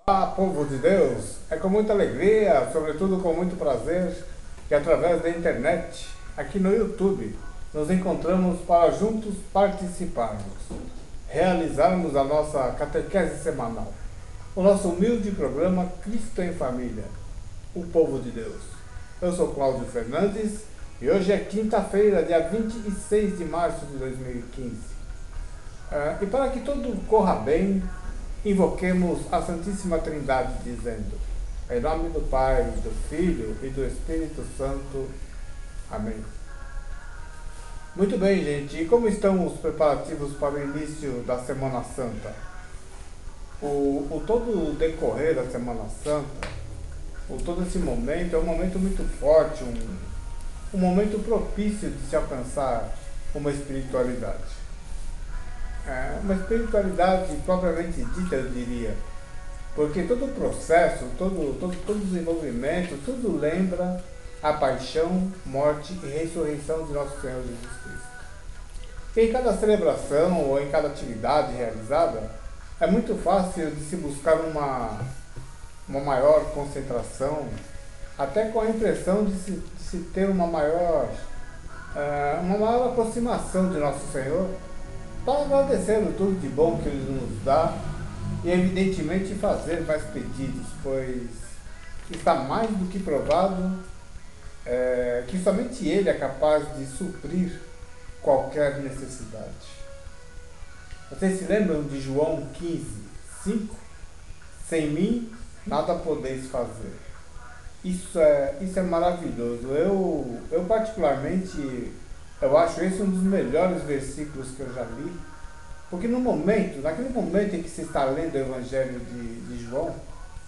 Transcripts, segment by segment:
Olá, povo de Deus! É com muita alegria, sobretudo com muito prazer, que através da internet, aqui no YouTube, nos encontramos para juntos participarmos, realizarmos a nossa catequese semanal, o nosso humilde programa Cristo em Família, o povo de Deus. Eu sou Cláudio Fernandes e hoje é quinta-feira, dia 26 de março de 2015. E para que tudo corra bem, invoquemos a Santíssima Trindade dizendo: em nome do Pai, do Filho e do Espírito Santo. Amém. Muito bem, gente. E como estão os preparativos para o início da Semana Santa? Todo o decorrer da Semana Santa, todo esse momento é um momento muito forte, um momento propício de se alcançar uma espiritualidade. Uma espiritualidade propriamente dita, eu diria, porque todo o processo, todo o desenvolvimento, tudo lembra a paixão, morte e ressurreição de nosso Senhor Jesus Cristo. E em cada celebração ou em cada atividade realizada, é muito fácil de se buscar uma maior concentração, até com a impressão de se ter uma maior aproximação de nosso Senhor, para agradecendo tudo de bom que Ele nos dá e evidentemente fazer mais pedidos, pois está mais do que provado que somente Ele é capaz de suprir qualquer necessidade. Vocês se lembram de João 15:5? Sem mim nada podeis fazer. Isso é maravilhoso. Eu particularmente, eu acho esse um dos melhores versículos que eu já li, porque naquele momento em que se está lendo o Evangelho de João,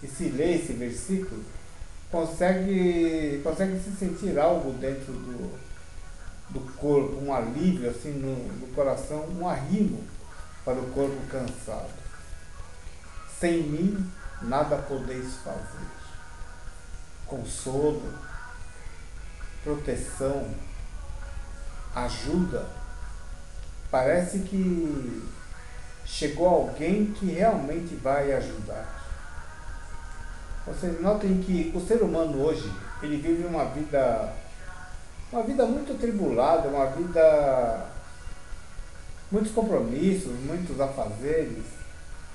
e se lê esse versículo, consegue se sentir algo dentro do corpo, um alívio assim no coração, um arrimo para o corpo cansado. Sem mim nada podeis fazer. Consolo, proteção, ajuda. Parece que chegou alguém que realmente vai ajudar. Vocês notem que o ser humano hoje, ele vive uma vida muito atribulada, uma vida, muitos compromissos, muitos afazeres.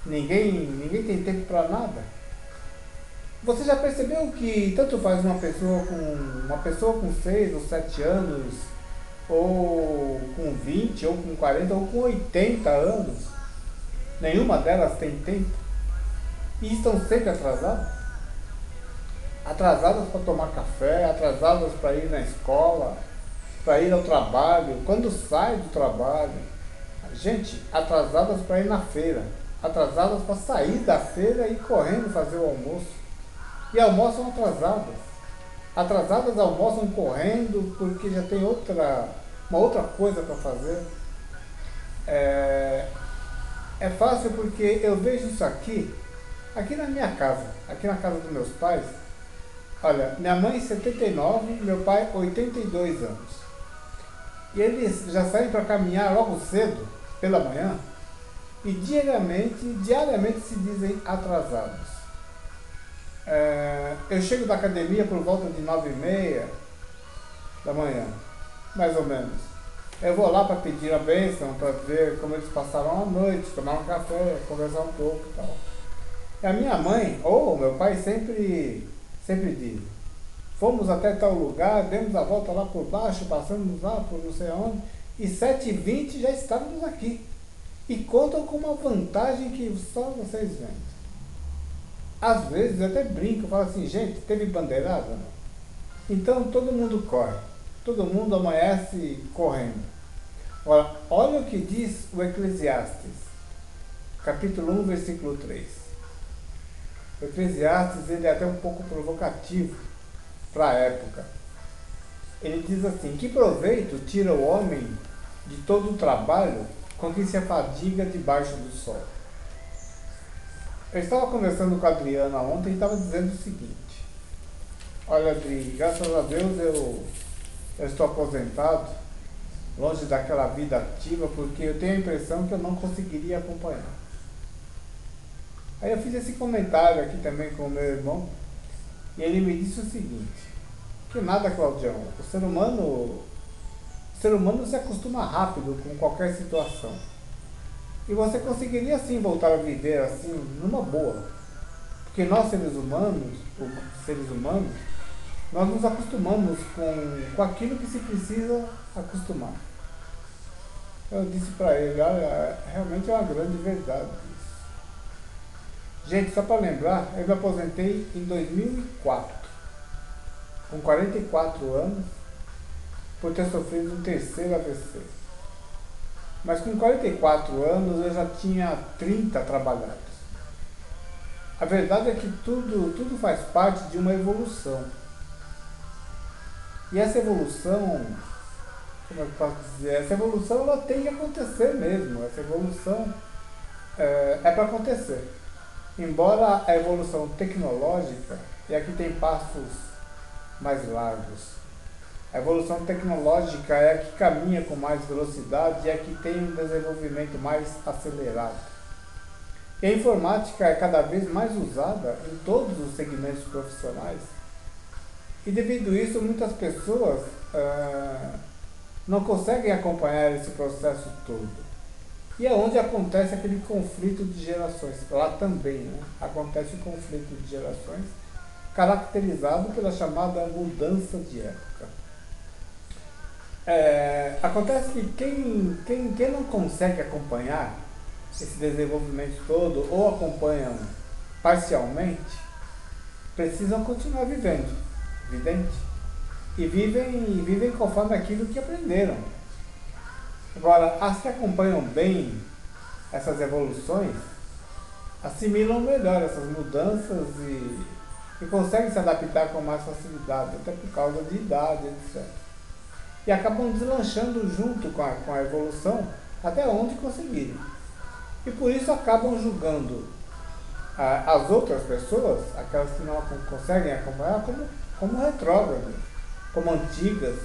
Ninguém tem tempo para nada. Você já percebeu que tanto faz uma pessoa com 6 ou 7 anos, ou com 20, ou com 40, ou com 80 anos, nenhuma delas tem tempo e estão sempre atrasadas? Atrasadas para tomar café, atrasadas para ir na escola, para ir ao trabalho, quando sai do trabalho. Gente, atrasadas para ir na feira, atrasadas para sair da feira e ir correndo fazer o almoço. E almoçam atrasadas. Atrasadas almoçam correndo porque já tem uma outra coisa para fazer. É fácil porque eu vejo isso aqui na minha casa, aqui na casa dos meus pais. Olha, minha mãe 79, meu pai 82 anos. E eles já saem para caminhar logo cedo, pela manhã, e diariamente se dizem atrasados. Eu chego da academia por volta de 9h30 da manhã, mais ou menos. Eu vou lá para pedir a bênção, para ver como eles passaram a noite, tomar um café, conversar um pouco e tal. E a minha mãe, ou meu pai, sempre dizem: fomos até tal lugar, demos a volta lá por baixo, passamos lá por não sei aonde, e 7h20 já estávamos aqui. E contam com uma vantagem que só vocês veem. Às vezes eu até brinco, falo assim: gente, teve bandeirada? Não? Então todo mundo corre, todo mundo amanhece correndo. Olha o que diz o Eclesiastes, capítulo 1, versículo 3. O Eclesiastes, ele é até um pouco provocativo para a época. Ele diz assim: que proveito tira o homem de todo o trabalho com que se afadiga debaixo do sol? Eu estava conversando com a Adriana ontem e estava dizendo o seguinte: olha, Adri, graças a Deus eu estou aposentado, longe daquela vida ativa, porque eu tenho a impressão que eu não conseguiria acompanhar. Aí eu fiz esse comentário aqui também com o meu irmão, e ele me disse o seguinte, que nada, Claudião, o ser humano se acostuma rápido com qualquer situação. E você conseguiria sim voltar a viver assim, numa boa. Porque nós seres humanos, nós nos acostumamos com aquilo que se precisa acostumar. Eu disse para ele, olha, realmente é uma grande verdade isso. Gente, só para lembrar, eu me aposentei em 2004, com 44 anos, por ter sofrido um terceiro AVC. Mas com 44 anos eu já tinha 30 trabalhados. A verdade é que tudo faz parte de uma evolução. E essa evolução, como eu posso dizer, essa evolução ela tem que acontecer mesmo. Essa evolução é para acontecer. Embora a evolução tecnológica, e aqui tem passos mais largos, a evolução tecnológica é a que caminha com mais velocidade e é a que tem um desenvolvimento mais acelerado. E a informática é cada vez mais usada em todos os segmentos profissionais. E devido a isso, muitas pessoas não conseguem acompanhar esse processo todo. E é onde acontece aquele conflito de gerações. Lá também, né? Acontece o conflito de gerações, caracterizado pela chamada mudança de época. Acontece que quem não consegue acompanhar esse desenvolvimento todo, ou acompanham parcialmente, precisam continuar vivendo, evidente, e vivem conforme aquilo que aprenderam. Agora, as que acompanham bem essas evoluções, assimilam melhor essas mudanças e conseguem se adaptar com mais facilidade, até por causa de idade, etc. E acabam deslanchando junto com a evolução até onde conseguirem. E por isso acabam julgando as outras pessoas, aquelas que não conseguem acompanhar, como retrógradas, como antigas.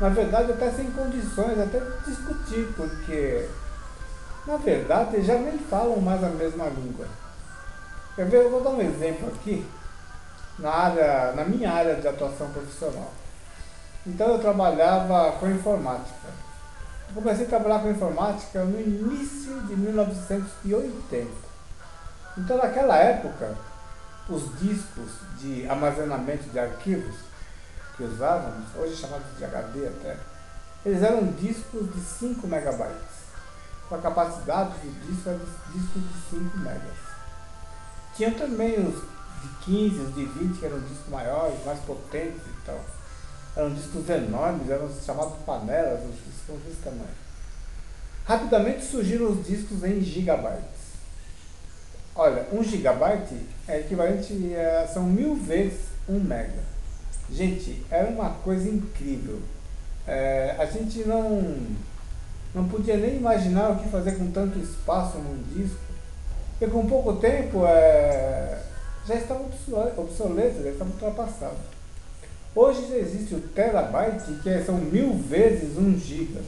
Na verdade, até sem condições, até de discutir, porque, na verdade, eles já nem falam mais a mesma língua. Quer ver? Eu vou dar um exemplo aqui, na minha área de atuação profissional. Então, eu trabalhava com informática. Eu comecei a trabalhar com informática no início de 1980. Então, naquela época, os discos de armazenamento de arquivos que usávamos, hoje chamados de HD até, eles eram discos de 5 megabytes. Com a capacidade do disco era discos de 5 megas. Tinha também os de 15, os de 20, que eram discos maiores, mais potentes e tal. Eram discos enormes, eram chamados panelas, os discos desse tamanho. Rapidamente surgiram os discos em gigabytes. Olha, 1 gigabyte é equivalente são 1000 vezes 1 mega. Gente, era uma coisa incrível. A gente não podia nem imaginar o que fazer com tanto espaço num disco. E com pouco tempo já estava obsoleto, já estava ultrapassado. Hoje já existe o terabyte, que são 1000 vezes 1 giga.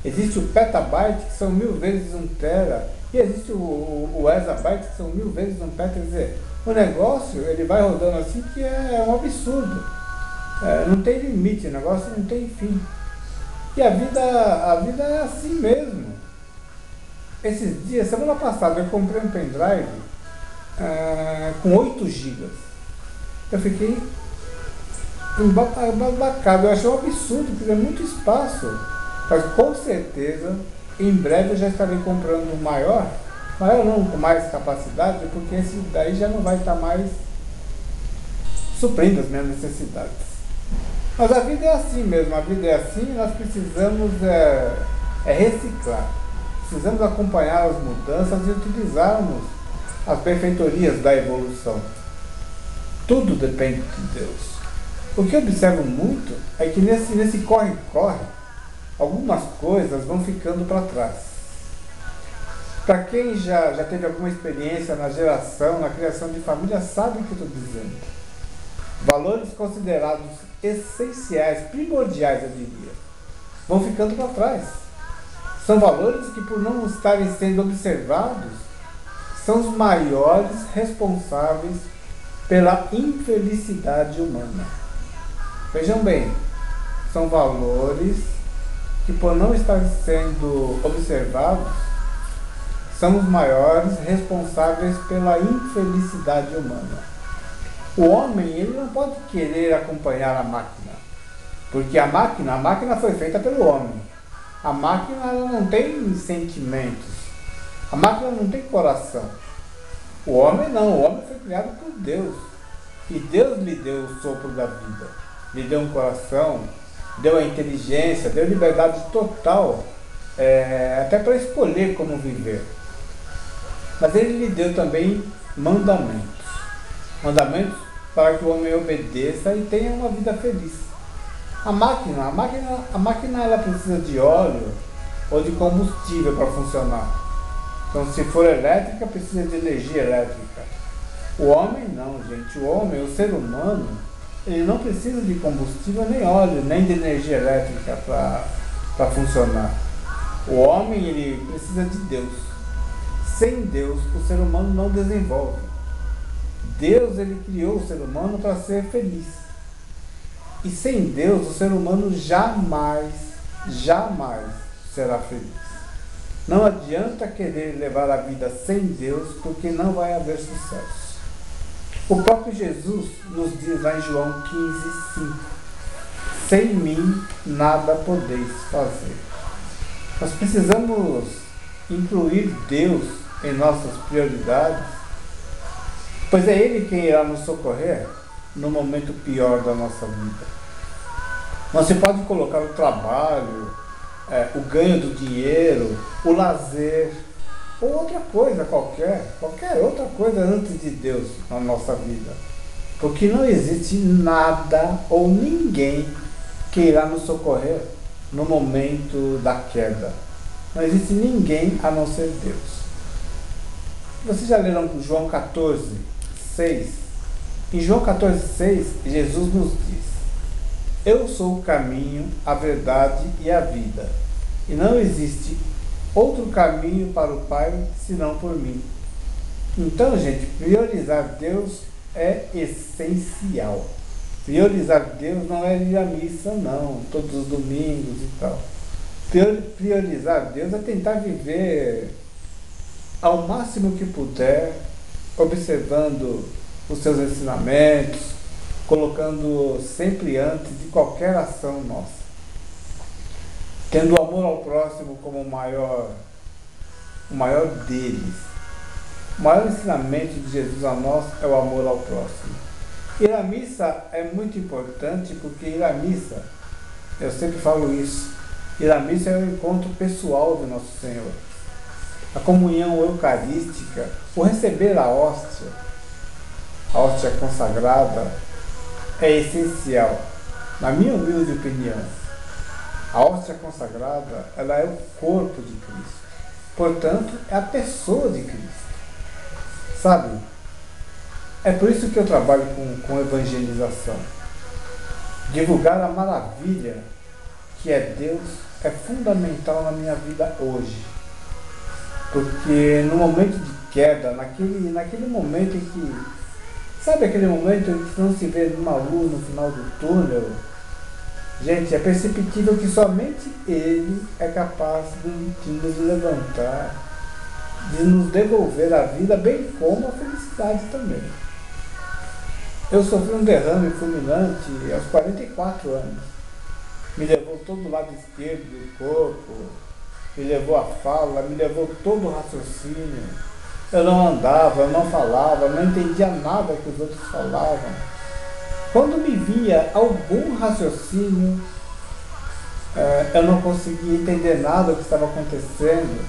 Existe o petabyte, que são 1000 vezes 1 tera. E existe o exabyte, que são 1000 vezes 1 peta. Quer dizer, o negócio ele vai rodando assim que é um absurdo. Não tem limite, o negócio não tem fim. E a vida é assim mesmo. Esses dias, semana passada, eu comprei um pendrive com 8 gigas. Eu fiquei embabacado, eu achei um absurdo, porque é muito espaço. Mas com certeza, em breve eu já estarei comprando um maior não com mais capacidade, porque esse daí já não vai estar mais suprindo as minhas necessidades. Mas a vida é assim mesmo, a vida é assim, nós precisamos reciclar. Precisamos acompanhar as mudanças e utilizarmos as benfeitorias da evolução. Tudo depende de Deus. O que eu observo muito é que nesse corre-corre, algumas coisas vão ficando para trás. Para quem já teve alguma experiência na geração, na criação de família, sabe o que eu estou dizendo. Valores considerados essenciais, primordiais, eu diria, vão ficando para trás. São valores que, por não estarem sendo observados, são os maiores responsáveis pela infelicidade humana. Vejam bem, são valores que, por não estar sendo observados, são os maiores responsáveis pela infelicidade humana. O homem, ele não pode querer acompanhar a máquina, porque a máquina foi feita pelo homem. A máquina, ela não tem sentimentos, a máquina não tem coração. O homem não, o homem foi criado por Deus, e Deus lhe deu o sopro da vida, lhe deu um coração, deu a inteligência, deu liberdade total, até para escolher como viver. Mas ele lhe deu também mandamentos para que o homem obedeça e tenha uma vida feliz. A máquina ela precisa de óleo ou de combustível para funcionar. Então, se for elétrica, precisa de energia elétrica. O homem não, gente. O homem, o ser humano, ele não precisa de combustível, nem óleo, nem de energia elétrica para funcionar. O homem, ele precisa de Deus. Sem Deus, o ser humano não desenvolve. Deus, ele criou o ser humano para ser feliz. E sem Deus, o ser humano jamais será feliz. Não adianta querer levar a vida sem Deus, porque não vai haver sucesso. O próprio Jesus nos diz lá em João 15:5: sem mim nada podeis fazer. Nós precisamos incluir Deus em nossas prioridades, pois é Ele quem irá nos socorrer no momento pior da nossa vida. Não se pode colocar o trabalho, o ganho do dinheiro, o lazer, ou outra coisa qualquer outra coisa antes de Deus na nossa vida. Porque não existe nada ou ninguém que irá nos socorrer no momento da queda. Não existe ninguém a não ser Deus. Vocês já leram João 14:6? Em João 14:6, Jesus nos diz: eu sou o caminho, a verdade e a vida, e não existe outro caminho para o Pai senão por mim. Então, gente, priorizar Deus é essencial. Priorizar Deus não é ir à missa, não, todos os domingos e tal. Priorizar Deus é tentar viver ao máximo que puder, observando os seus ensinamentos, colocando sempre antes de qualquer ação nossa. Tendo o amor ao próximo como o maior deles. O maior ensinamento de Jesus a nós é o amor ao próximo. Ir à missa é muito importante, porque ir à missa, eu sempre falo isso, ir à missa é o encontro pessoal de Nosso Senhor. A comunhão eucarística, o receber a hóstia consagrada, é essencial, na minha humilde opinião. A hóstia consagrada, ela é o corpo de Cristo. Portanto, é a pessoa de Cristo. Sabe? É por isso que eu trabalho com evangelização. Divulgar a maravilha que é Deus é fundamental na minha vida hoje. Porque no momento de queda, naquele momento em que... Sabe aquele momento em que não se vê uma luz no final do túnel? Gente, é perceptível que somente Ele é capaz de nos levantar, de nos devolver a vida, bem como a felicidade também. Eu sofri um derrame fulminante aos 44 anos. Me levou todo o lado esquerdo do corpo, me levou a fala, me levou todo o raciocínio. Eu não andava, eu não falava, não entendia nada que os outros falavam. Quando me vinha algum raciocínio, eu não conseguia entender nada do que estava acontecendo.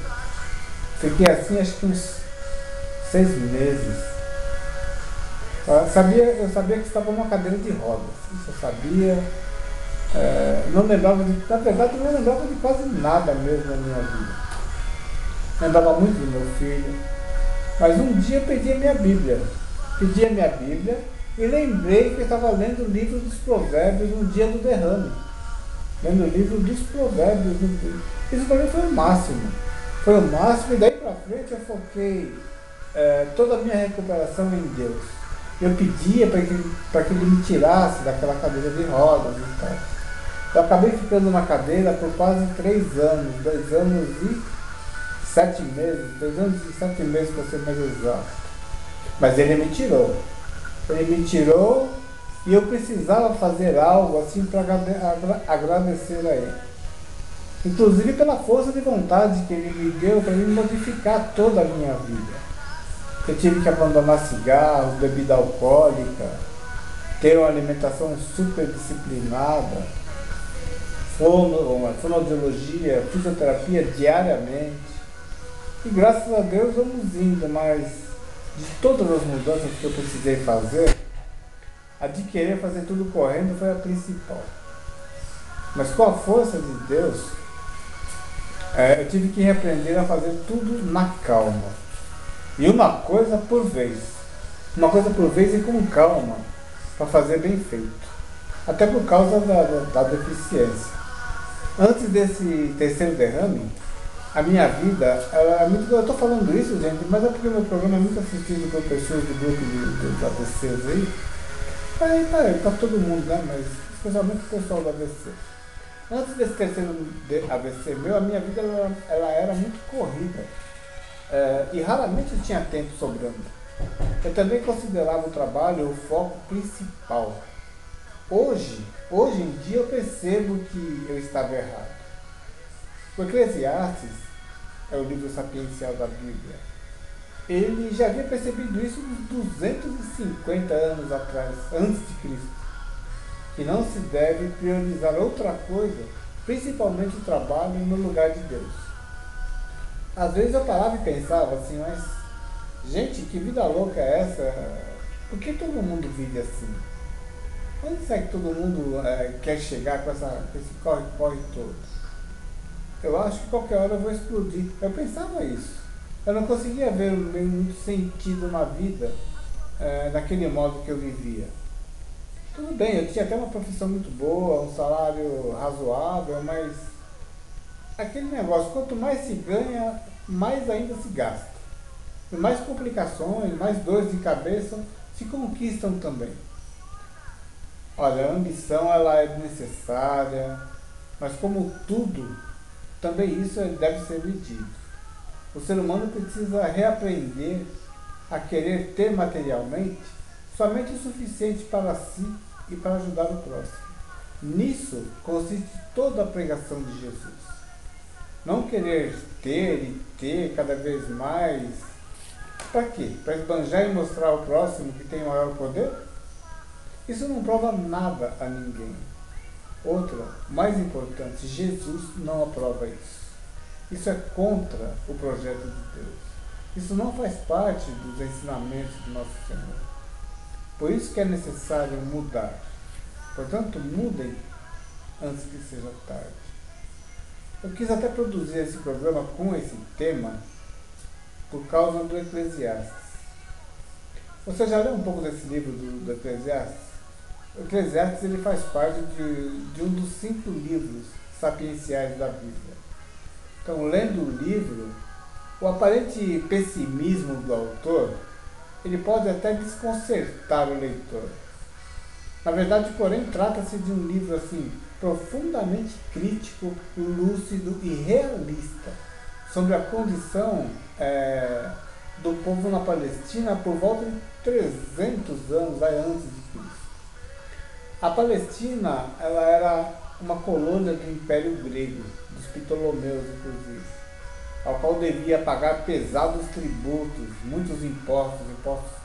Fiquei assim acho que uns 6 meses. Eu sabia que estava numa cadeira de rodas. Isso eu sabia. Não lembrava na verdade, não lembrava de quase nada mesmo na minha vida. Lembrava muito do meu filho. Mas um dia eu pedi a minha Bíblia e lembrei que eu estava lendo o livro dos Provérbios no dia do derrame. Lendo o livro dos Provérbios. Isso para mim foi o máximo. E daí para frente eu foquei toda a minha recuperação em Deus. Eu pedia para que ele me tirasse daquela cadeira de rodas e tal. Eu acabei ficando na cadeira por quase 3 anos, 2 anos e 7 meses, 2 anos e 7 meses para ser mais exato. Mas ele me tirou. Ele me tirou e eu precisava fazer algo assim para agradecer a ele. Inclusive pela força de vontade que ele me deu para ele modificar toda a minha vida. Eu tive que abandonar cigarros, bebida alcoólica, ter uma alimentação super disciplinada, fonoaudiologia, fisioterapia diariamente. E graças a Deus vamos indo, mas de todas as mudanças que eu precisei fazer, a de querer fazer tudo correndo foi a principal. Mas com a força de Deus, eu tive que reaprender a fazer tudo na calma. E uma coisa por vez. Uma coisa por vez e com calma, para fazer bem feito. Até por causa da deficiência. Antes desse terceiro derrame, a minha vida era muito. Eu estou falando isso, gente, mas é porque o meu programa é muito assistido por pessoas do grupo dos AVCs aí. Aí tá todo mundo, né? Mas especialmente o pessoal do AVC. Antes desse terceiro AVC meu, a minha vida ela era muito corrida. E raramente eu tinha tempo sobrando. Eu também considerava o trabalho o foco principal. Hoje em dia eu percebo que eu estava errado. O Eclesiastes é o livro sapiencial da Bíblia. Ele já havia percebido isso uns 250 anos atrás, antes de Cristo. Que não se deve priorizar outra coisa, principalmente o trabalho, no lugar de Deus. Às vezes eu parava e pensava assim, mas gente, que vida louca é essa? Por que todo mundo vive assim? Onde será que todo mundo quer chegar com esse corre-corre todo? Eu acho que qualquer hora eu vou explodir. Eu pensava isso. Eu não conseguia ver muito sentido na vida naquele modo que eu vivia. Tudo bem, eu tinha até uma profissão muito boa, um salário razoável, mas aquele negócio, quanto mais se ganha, mais ainda se gasta. E mais complicações, mais dores de cabeça se conquistam também. Olha, a ambição ela é necessária, mas como tudo, também isso deve ser medido. O ser humano precisa reaprender a querer ter materialmente somente o suficiente para si e para ajudar o próximo. Nisso consiste toda a pregação de Jesus. Não querer ter e ter cada vez mais. Para quê? Para esbanjar e mostrar ao próximo que tem maior poder? Isso não prova nada a ninguém. Outra, mais importante, Jesus não aprova isso. Isso é contra o projeto de Deus. Isso não faz parte dos ensinamentos do nosso Senhor. Por isso que é necessário mudar. Portanto, mudem antes que seja tarde. Eu quis até produzir esse programa com esse tema por causa do Eclesiastes. Você já leu um pouco desse livro do Eclesiastes? O Eclesiastes ele faz parte de um dos 5 livros sapienciais da Bíblia. Então, lendo o livro, o aparente pessimismo do autor, ele pode até desconcertar o leitor. Na verdade, porém, trata-se de um livro assim profundamente crítico, lúcido e realista sobre a condição do povo na Palestina por volta de 300 anos antes de Cristo. A Palestina ela era uma colônia do Império Grego, dos Ptolomeus, inclusive, ao qual devia pagar pesados tributos, muitos impostos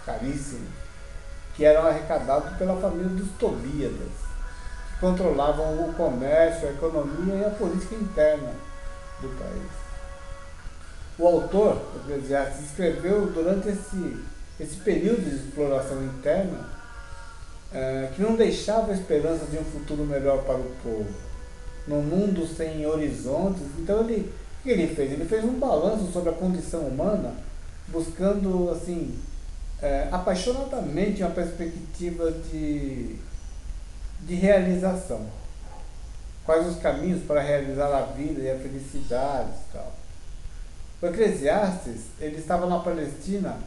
caríssimos, que eram arrecadados pela família dos Tobíadas, que controlavam o comércio, a economia e a política interna do país. O autor, o Eclesiastes, escreveu durante esse período de exploração interna que não deixava a esperança de um futuro melhor para o povo, num mundo sem horizontes. Então o que ele fez? Ele fez um balanço sobre a condição humana, buscando assim apaixonadamente uma perspectiva de realização. Quais os caminhos para realizar a vida e a felicidade e tal. O Eclesiastes ele estava na Palestina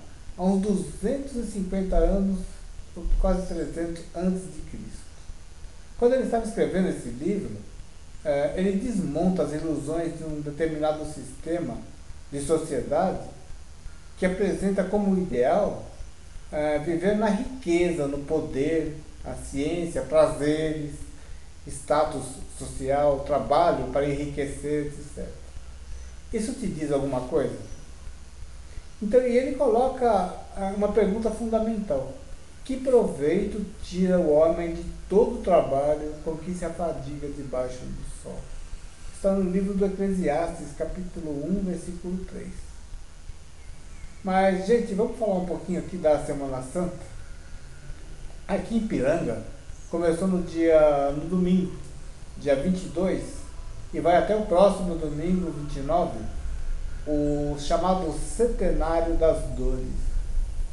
há uns 250 anos, quase 300 antes de Cristo. Quando ele estava escrevendo esse livro, ele desmonta as ilusões de um determinado sistema de sociedade que apresenta como ideal viver na riqueza, no poder, a ciência, prazeres, status social, trabalho para enriquecer, etc. Isso te diz alguma coisa? Então, e ele coloca uma pergunta fundamental. Que proveito tira o homem de todo o trabalho com que se afadiga debaixo do sol? Está no livro do Eclesiastes, capítulo 1, versículo 3. Mas, gente, vamos falar um pouquinho aqui da Semana Santa? Aqui em Ipiranga, começou no domingo, dia 22, e vai até o próximo domingo, 29, o chamado Centenário das Dores,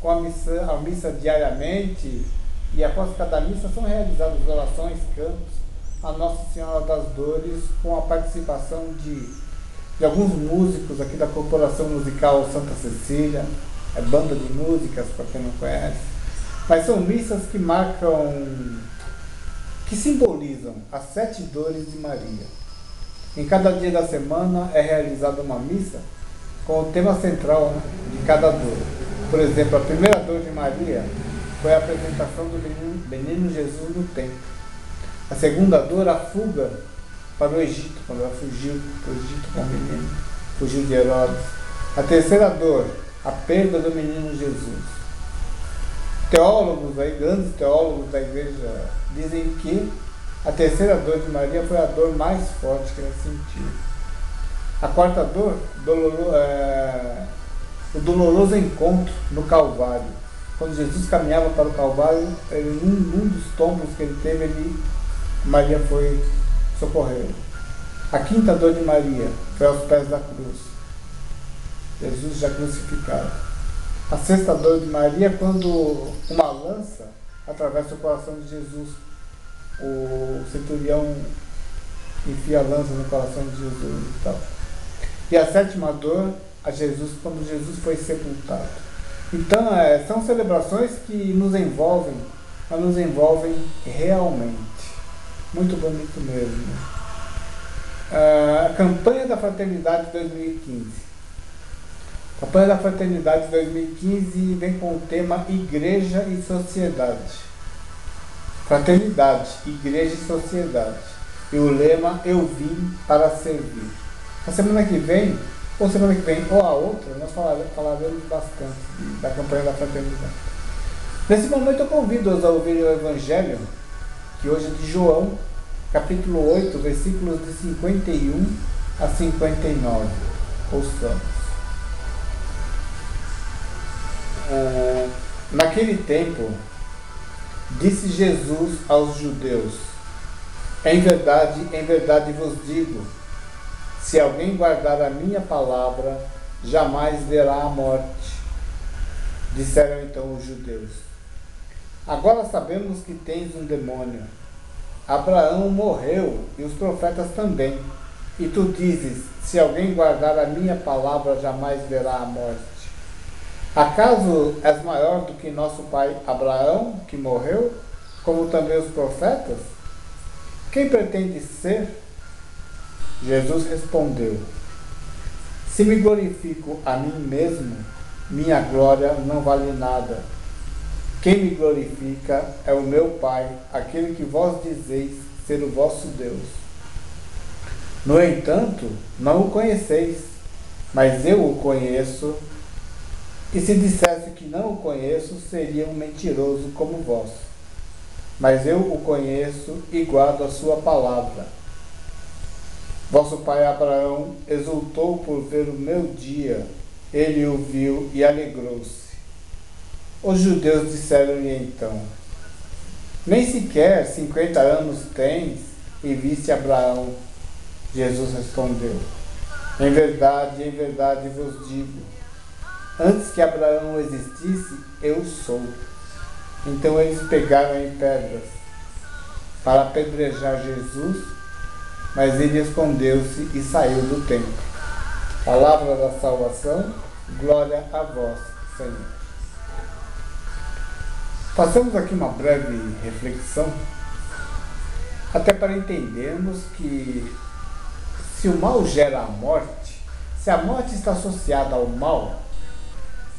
com a missa diariamente, e após cada missa são realizadas orações, cantos a Nossa Senhora das Dores, com a participação de alguns músicos aqui da Corporação Musical Santa Cecília, banda de músicas, para quem não conhece, mas são missas que marcam, que simbolizam as 7 dores de Maria. Em cada dia da semana é realizada uma missa com o tema central de cada dor. Por exemplo, a primeira dor de Maria foi a apresentação do menino Jesus no templo. A segunda dor, a fuga para o Egito, quando ela fugiu para o Egito com o menino, fugiu de Herodes. A terceira dor, a perda do menino Jesus. Teólogos, grandes teólogos da igreja, dizem que a terceira dor de Maria foi a dor mais forte que ela sentiu. A quarta dor, o doloroso encontro no Calvário. Quando Jesus caminhava para o Calvário, num dos tombos que ele teve, Maria foi socorrê-lo. A quinta dor de Maria foi aos pés da cruz. Jesus já crucificado. A sexta dor de Maria, quando uma lança atravessa o coração de Jesus. O centurião enfia a lança no coração de Jesus e tal. E a sétima dor, a Jesus, quando Jesus foi sepultado. Então, são celebrações que nos envolvem, mas nos envolvem realmente. Muito bonito mesmo. A campanha da Fraternidade 2015. A campanha da Fraternidade 2015 vem com o tema Igreja e Sociedade. Fraternidade, Igreja e Sociedade. E o lema, eu vim para servir. A semana que vem, ou a outra, nós falaremos bastante da campanha da Fraternidade. Nesse momento eu convido-os a ouvir o Evangelho, que hoje é de João, capítulo 8, versículos de 51 a 59. Ouçamos. Naquele tempo, disse Jesus aos judeus: em verdade vos digo, se alguém guardar a minha palavra, jamais verá a morte. Disseram então os judeus: agora sabemos que tens um demônio. Abraão morreu e os profetas também. E tu dizes, se alguém guardar a minha palavra, jamais verá a morte. Acaso és maior do que nosso pai Abraão, que morreu, como também os profetas? Quem pretende ser? Jesus respondeu: se me glorifico a mim mesmo, minha glória não vale nada. Quem me glorifica é o meu Pai, aquele que vós dizeis ser o vosso Deus. No entanto, não o conheceis, mas eu o conheço, e se dissesse que não o conheço, seria um mentiroso como vós. Mas eu o conheço e guardo a sua palavra. Vosso pai Abraão exultou por ver o meu dia, ele o viu e alegrou-se. Os judeus disseram-lhe então: nem sequer 50 anos tens e viste Abraão. Jesus respondeu: em verdade vos digo, antes que Abraão existisse, eu sou. Então eles pegaram em pedras para apedrejar Jesus, mas ele escondeu-se e saiu do templo. Palavra da salvação, glória a vós, Senhor. Passamos aqui uma breve reflexão, até para entendermos que se o mal gera a morte, se a morte está associada ao mal,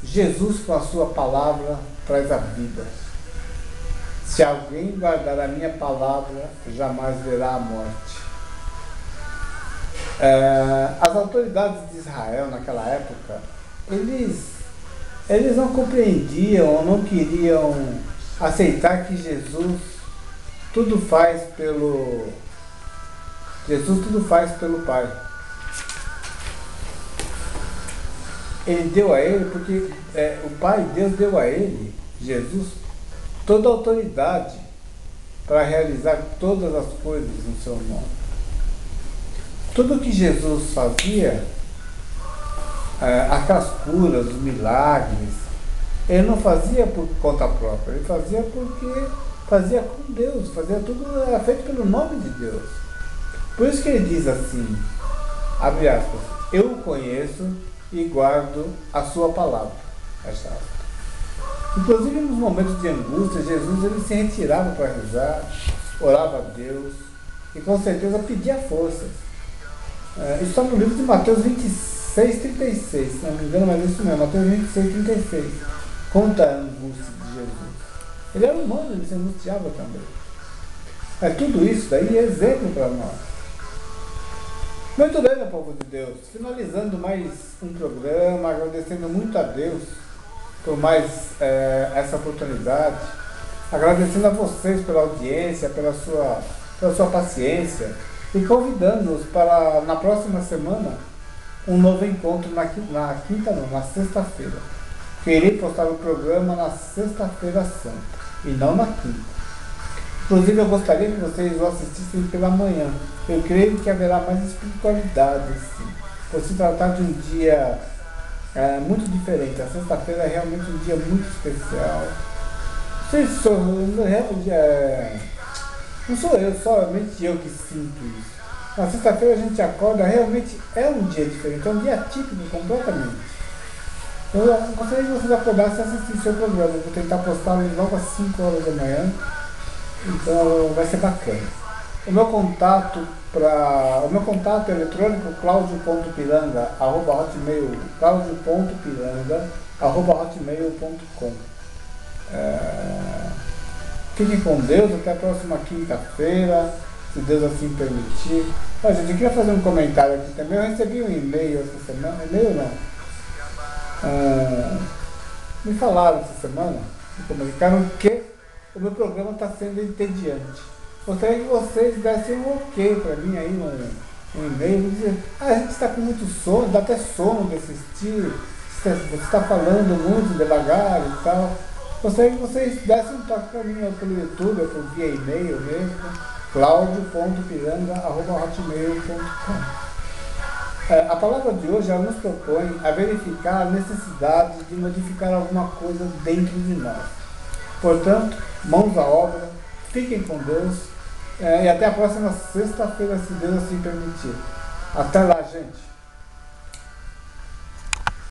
Jesus com a sua palavra traz a vida. Se alguém guardar a minha palavra, jamais verá a morte. As autoridades de Israel naquela época, eles não compreendiam ou não queriam aceitar que Jesus tudo faz pelo Pai. Ele deu a ele porque o Pai, Deus deu a ele, Jesus, toda a autoridade para realizar todas as coisas no seu nome. Tudo que Jesus fazia, aquelas curas, os milagres, ele não fazia por conta própria, ele fazia porque fazia com Deus, fazia tudo, era feito pelo nome de Deus. Por isso que ele diz assim, abre aspas, eu o conheço e guardo a sua palavra. Inclusive nos momentos de angústia, Jesus ele se retirava para rezar, orava a Deus e com certeza pedia forças. Isso está no livro de Mateus 26, 36, se não me engano, mas é isso mesmo, Mateus 26, 36. Conta a angústia de Jesus. Ele era humano, ele se angustiava também. Mas tudo isso daí é exemplo para nós. Muito bem, meu povo de Deus. Finalizando mais um programa, agradecendo muito a Deus por mais essa oportunidade. Agradecendo a vocês pela audiência, pela sua paciência. E convidando-os para, na próxima semana, um novo encontro na sexta-feira. Que irei postar o programa na sexta-feira santa, e não na quinta. Inclusive, eu gostaria que vocês o assistissem pela manhã. Eu creio que haverá mais espiritualidade, sim. Por se tratar de um dia muito diferente. A sexta-feira é realmente um dia muito especial. Não sou eu, somente eu que sinto isso. Na sexta-feira a gente acorda, realmente é um dia diferente, é um dia atípico completamente. Eu gostaria que vocês acordassem e assistissem seu programa. Eu vou tentar postar logo às 5 horas da manhã. Então vai ser bacana. O meu contato eletrônico claudio.piranga@hotmail.com. Fiquem com Deus, até a próxima quinta-feira, se Deus assim permitir. Gente, eu queria fazer um comentário aqui também. Eu recebi um e-mail essa semana, e-mail não. Me falaram essa semana, me comunicaram que o meu programa está sendo entediante. Gostaria que vocês dessem um ok para mim aí, um e-mail, dizer, a gente está com muito sono, dá até sono de assistir, você está falando muito devagar e tal. Gostaria que vocês dessem um toque para mim pelo YouTube, ou via e-mail mesmo, claudio.piranga@hotmail.com. A palavra de hoje ela nos propõe a verificar a necessidade de modificar alguma coisa dentro de nós. Portanto, mãos à obra, fiquem com Deus e até a próxima sexta-feira, se Deus assim permitir. Até lá, gente!